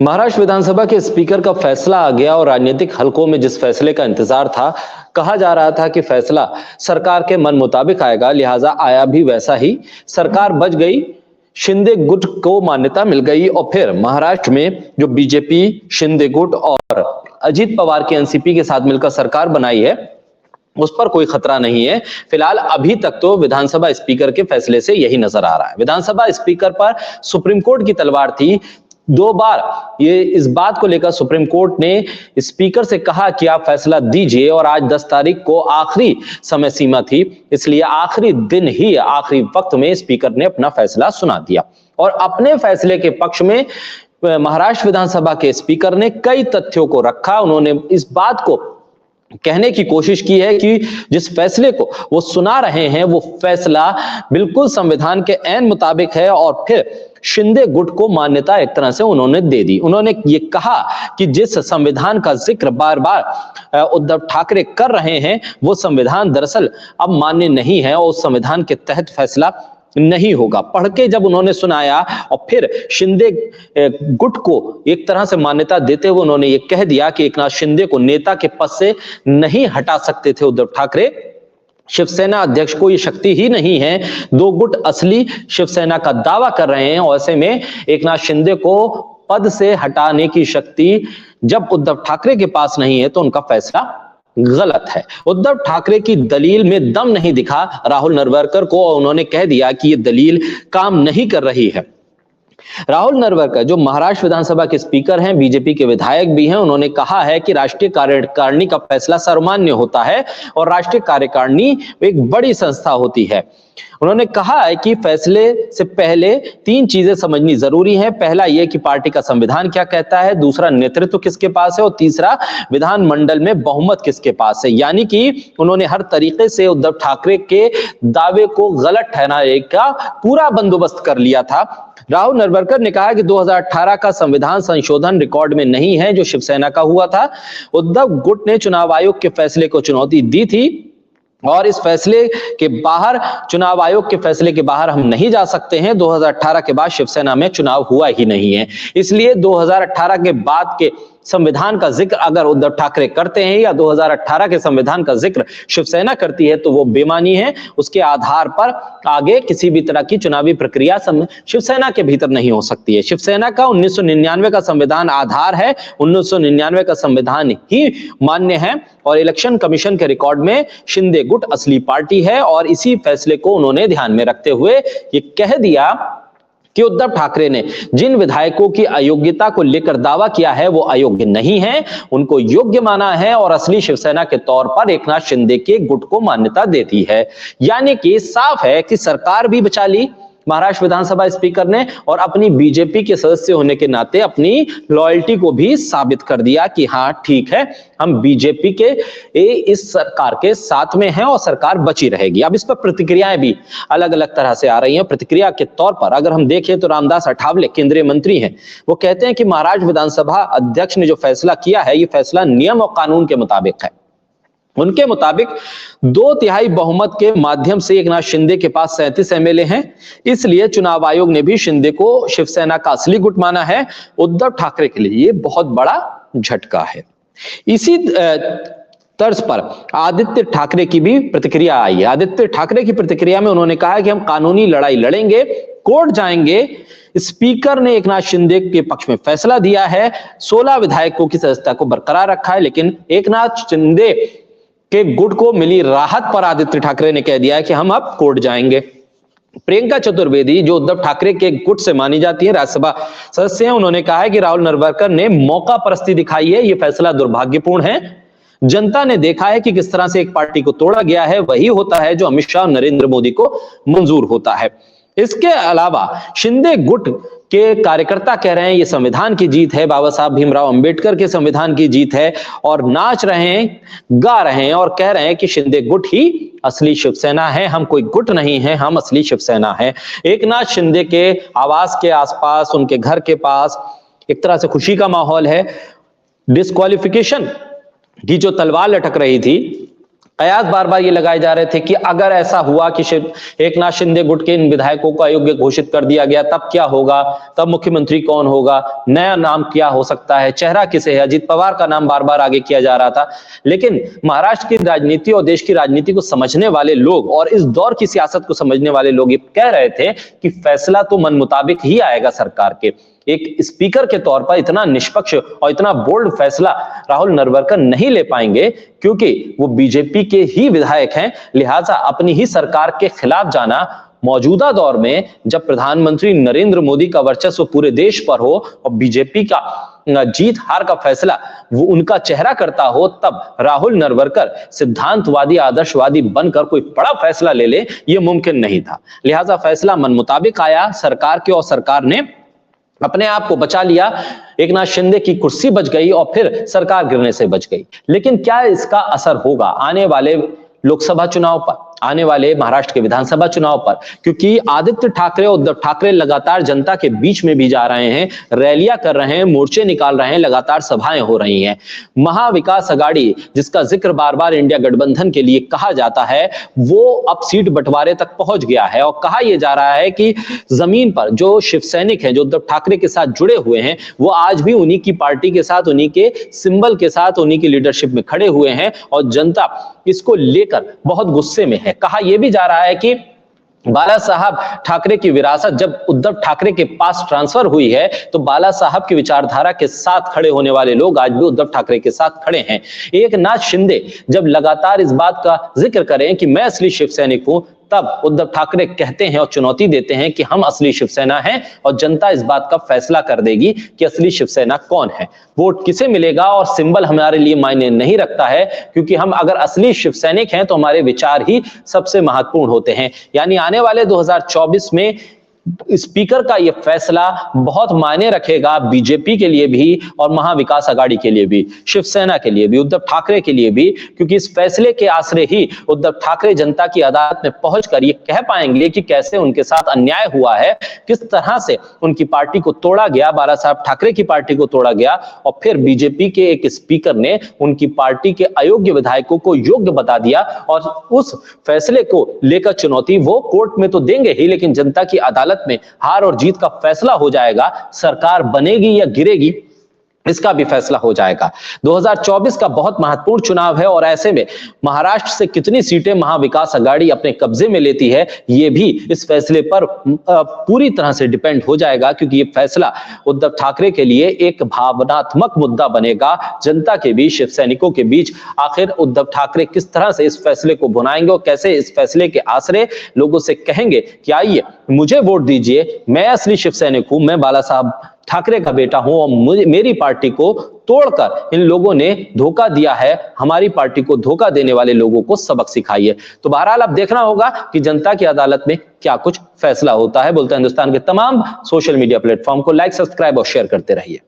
महाराष्ट्र विधानसभा के स्पीकर का फैसला आ गया और राजनीतिक हलकों में जिस फैसले का इंतजार था, कहा जा रहा था कि फैसला सरकार के मन मुताबिक आएगा, लिहाजा आया भी वैसा ही। सरकार बच गई, शिंदे गुट को मान्यता मिल गई और फिर महाराष्ट्र में जो बीजेपी, शिंदे गुट और अजीत पवार की एनसीपी के साथ मिलकर सरकार बनाई है, उस पर कोई खतरा नहीं है। फिलहाल अभी तक तो विधानसभा स्पीकर के फैसले से यही नजर आ रहा है। विधानसभा स्पीकर पर सुप्रीम कोर्ट की तलवार थी। 2 बार ये इस बात को लेकर सुप्रीम कोर्ट ने स्पीकर से कहा कि आप फैसला दीजिए और आज 10 तारीख को आखिरी समय सीमा थी, इसलिए आखिरी दिन ही, आखिरी वक्त में स्पीकर ने अपना फैसला सुना दिया और अपने फैसले के पक्ष में महाराष्ट्र विधानसभा के स्पीकर ने कई तथ्यों को रखा। उन्होंने इस बात को कहने की कोशिश की है कि जिस फैसले को वो सुना रहे हैं वो फैसला बिल्कुल संविधान के ऐन मुताबिक है और फिर शिंदे गुट को मान्यता एक तरह से उन्होंने दे दी। उन्होंने ये कहा कि जिस संविधान का जिक्र बार बार उद्धव ठाकरे कर रहे हैं वो संविधान दरअसल अब मान्य नहीं है और उस संविधान के तहत फैसला नहीं होगा। पढ़ के जब उन्होंने सुनाया और फिर शिंदे गुट को एक तरह से मान्यता देते हुए उन्होंने ये कह दिया कि एकनाथ शिंदे को नेता के पद से नहीं हटा सकते थे उद्धव ठाकरे, शिवसेना अध्यक्ष को ये शक्ति ही नहीं है, 2 गुट असली शिवसेना का दावा कर रहे हैं और ऐसे में एकनाथ शिंदे को पद से हटाने की शक्ति जब उद्धव ठाकरे के पास नहीं है तो उनका फैसला गलत है। उद्धव ठाकरे की दलील में दम नहीं दिखा राहुल नरवरकर को और उन्होंने कह दिया कि ये दलील काम नहीं कर रही है। राहुल नरवरकर जो महाराष्ट्र विधानसभा के स्पीकर हैं, बीजेपी के विधायक भी हैं, उन्होंने कहा है कि राष्ट्रीय कार्यकारिणी का फैसला सर्वमान्य होता है और राष्ट्रीय कार्यकारिणी एक बड़ी संस्था होती है। उन्होंने कहा है कि फैसले से पहले 3 चीजें समझनी जरूरी है। पहला यह कि पार्टी का संविधान क्या कहता है, दूसरा नेतृत्व किसके पास है और तीसरा विधानमंडल में बहुमत किसके पास है। यानी कि उन्होंने हर तरीके से उद्धव ठाकरे के दावे को गलत ठहराने का पूरा बंदोबस्त कर लिया था। राहुल नरवरकर ने कहा कि 2018 का संविधान संशोधन रिकॉर्ड में नहीं है जो शिवसेना का हुआ था। उद्धव गुट ने चुनाव आयोग के फैसले को चुनौती दी थी और इस फैसले के बाहर, चुनाव आयोग के फैसले के बाहर हम नहीं जा सकते हैं। 2018 के बाद शिवसेना में चुनाव हुआ ही नहीं है, इसलिए 2018 के बाद के संविधान का जिक्र अगर उद्धव ठाकरे करते हैं या 2018 के संविधान का जिक्र शिवसेना करती है तो वो बेमानी है। उसके आधार पर आगे किसी भी तरह की चुनावी प्रक्रिया शिवसेना के भीतर नहीं हो सकती है। शिवसेना का 1999 का संविधान आधार है, 1999 का संविधान ही मान्य है और इलेक्शन कमीशन के रिकॉर्ड में शिंदे गुट असली पार्टी है और इसी फैसले को उन्होंने ध्यान में रखते हुए ये कह दिया कि उद्धव ठाकरे ने जिन विधायकों की अयोग्यता को लेकर दावा किया है वो अयोग्य नहीं है, उनको योग्य माना है और असली शिवसेना के तौर पर एकनाथ शिंदे के गुट को मान्यता देती है। यानी कि साफ है कि सरकार भी बचा ली महाराष्ट्र विधानसभा स्पीकर ने और अपनी बीजेपी के सदस्य होने के नाते अपनी लॉयल्टी को भी साबित कर दिया कि हाँ ठीक है, हम बीजेपी के इस सरकार के साथ में हैं और सरकार बची रहेगी। अब इस पर प्रतिक्रियाएं भी अलग अलग तरह से आ रही हैं। प्रतिक्रिया के तौर पर अगर हम देखें तो रामदास अठावले केंद्रीय मंत्री हैं, वो कहते हैं कि महाराष्ट्र विधानसभा अध्यक्ष ने जो फैसला किया है ये फैसला नियम और कानून के मुताबिक है। उनके मुताबिक 2/3 बहुमत के माध्यम से एकनाथ शिंदे के पास 37 एमएलए हैं, इसलिए चुनाव आयोग ने भी शिंदे को शिवसेना का असली गुट माना है। उद्धव ठाकरे के लिए ये बहुत बड़ा झटका है। इसी तर्ज पर आदित्य ठाकरे की भी प्रतिक्रिया आई है। आदित्य ठाकरे की प्रतिक्रिया में उन्होंने कहा कि हम कानूनी लड़ाई लड़ेंगे, कोर्ट जाएंगे। स्पीकर ने एकनाथ शिंदे के पक्ष में फैसला दिया है, 16 विधायकों की सदस्यता को बरकरार रखा है, लेकिन एकनाथ शिंदे के गुट को मिली राहत पर आदित्य ठाकरे ने कह दिया है कि हम अब कोर्ट जाएंगे। प्रियंका चतुर्वेदी जो उद्धव ठाकरे के गुट से मानी जाती है, राज्यसभा सदस्य हैं, उन्होंने कहा है कि राहुल नरवरकर ने मौका परस्ती दिखाई है, यह फैसला दुर्भाग्यपूर्ण है। जनता ने देखा है कि किस तरह से एक पार्टी को तोड़ा गया है, वही होता है जो अमित शाह और नरेंद्र मोदी को मंजूर होता है। इसके अलावा शिंदे गुट के कार्यकर्ता कह रहे हैं ये संविधान की जीत है, बाबा साहब भीमराव अंबेडकर के संविधान की जीत है और नाच रहे हैं, गा रहे हैं और कह रहे हैं कि शिंदे गुट ही असली शिवसेना है, हम कोई गुट नहीं है, हम असली शिवसेना है। एकनाथ शिंदे के आवास के आसपास, उनके घर के पास एक तरह से खुशी का माहौल है। डिस्क्वालिफिकेशन की जो तलवार लटक रही थी कयास बार बार ये लगाए जा रहे थे कि अगर ऐसा हुआ कि एकनाथ शिंदे गुट के इन विधायकों को अयोग्य घोषित कर दिया गया, तब क्या होगा, तब मुख्यमंत्री कौन होगा, नया नाम क्या हो सकता है, चेहरा किसे है। अजित पवार का नाम बार बार आगे किया जा रहा था। लेकिन महाराष्ट्र की राजनीति और देश की राजनीति को समझने वाले लोग और इस दौर की सियासत को समझने वाले लोग ये कह रहे थे कि फैसला तो मन मुताबिक ही आएगा सरकार के। एक स्पीकर के तौर पर इतना निष्पक्ष और इतना बोल्ड फैसला राहुल नरवरकर नहीं ले पाएंगे, क्योंकि वो बीजेपी के ही विधायक हैं। लिहाजा अपनी ही सरकार के खिलाफ जाना मौजूदा दौर में, जब प्रधानमंत्री नरेंद्र मोदी का वर्चस्व पूरे देश पर हो और बीजेपी का जीत हार का फैसला वो उनका चेहरा करता हो, तब राहुल नरवरकर सिद्धांतवादी आदर्शवादी बनकर कोई बड़ा फैसला ले ले, ये मुमकिन नहीं था। लिहाजा फैसला मन मुताबिक आया सरकार के और सरकार ने अपने आप को बचा लिया। एकनाथ शिंदे की कुर्सी बच गई और फिर सरकार गिरने से बच गई। लेकिन क्या इसका असर होगा आने वाले लोकसभा चुनाव पर, आने वाले महाराष्ट्र के विधानसभा चुनाव पर? क्योंकि आदित्य ठाकरे और उद्धव ठाकरे लगातार जनता के बीच में भी जा रहे हैं, रैलियां कर रहे हैं, मोर्चे निकाल रहे हैं, लगातार सभाएं हो रही हैं। महाविकास अघाड़ी, जिसका जिक्र बार बार इंडिया गठबंधन के लिए कहा जाता है, वो अब सीट बंटवारे तक पहुंच गया है और कहा यह जा रहा है कि जमीन पर जो शिव सैनिक हैं, जो उद्धव ठाकरे के साथ जुड़े हुए हैं, वो आज भी उन्हीं की पार्टी के साथ, उन्हीं के सिंबल के साथ, उन्हीं की लीडरशिप में खड़े हुए हैं और जनता इसको लेकर बहुत गुस्से में है। कहा यह भी जा रहा है कि बाला साहब ठाकरे की विरासत जब उद्धव ठाकरे के पास ट्रांसफर हुई है, तो बाला साहब की विचारधारा के साथ खड़े होने वाले लोग आज भी उद्धव ठाकरे के साथ खड़े हैं। एकनाथ शिंदे जब लगातार इस बात का जिक्र करें कि मैं असली शिव सैनिक हूं, तब उद्धव ठाकरे कहते हैं और चुनौती देते हैं कि हम असली शिवसेना हैं और जनता इस बात का फैसला कर देगी कि असली शिवसेना कौन है, वोट किसे मिलेगा और सिंबल हमारे लिए मायने नहीं रखता है, क्योंकि हम अगर असली शिव सैनिक हैं तो हमारे विचार ही सबसे महत्वपूर्ण होते हैं। यानी आने वाले 2024 में स्पीकर का यह फैसला बहुत मायने रखेगा बीजेपी के लिए भी और महाविकास अघाड़ी के लिए भी, शिवसेना के लिए भी, उद्धव ठाकरे के लिए भी, क्योंकि इस फैसले के आसरे ही उद्धव ठाकरे जनता की अदालत में पहुंचकर ये कह पाएंगे कि कैसे उनके साथ अन्याय हुआ है, किस तरह से उनकी पार्टी को तोड़ा गया, बाला साहब ठाकरे की पार्टी को तोड़ा गया और फिर बीजेपी के एक स्पीकर ने उनकी पार्टी के अयोग्य विधायकों को योग्य बता दिया। और उस फैसले को लेकर चुनौती वो कोर्ट में तो देंगे ही, लेकिन जनता की अदालत में हार और जीत का फैसला हो जाएगा, सरकार बनेगी या गिरेगी इसका भी फैसला हो जाएगा। 2024 का बहुत महत्वपूर्ण चुनाव है और ऐसे में महाराष्ट्र से कितनी सीटें महाविकास अघाड़ी अपने कब्जे में लेती है, ये भी इस फैसले पर पूरी तरह से डिपेंड हो जाएगा, क्योंकि ये फैसला उद्धव ठाकरे के लिए एक भावनात्मक मुद्दा बनेगा जनता के बीच, शिव सैनिकों के बीच। आखिर उद्धव ठाकरे किस तरह से इस फैसले को बुनाएंगे और कैसे इस फैसले के आसरे लोगों से कहेंगे कि आइए मुझे वोट दीजिए, मैं असली शिव सैनिक हूं, मैं बाला साहब ठाकरे का बेटा हूं और मेरी पार्टी को तोड़कर इन लोगों ने धोखा दिया है, हमारी पार्टी को धोखा देने वाले लोगों को सबक सिखाइए। तो बहरहाल अब देखना होगा कि जनता की अदालत में क्या कुछ फैसला होता है। बोलते हिंदुस्तान के तमाम सोशल मीडिया प्लेटफॉर्म को लाइक, सब्सक्राइब और शेयर करते रहिए।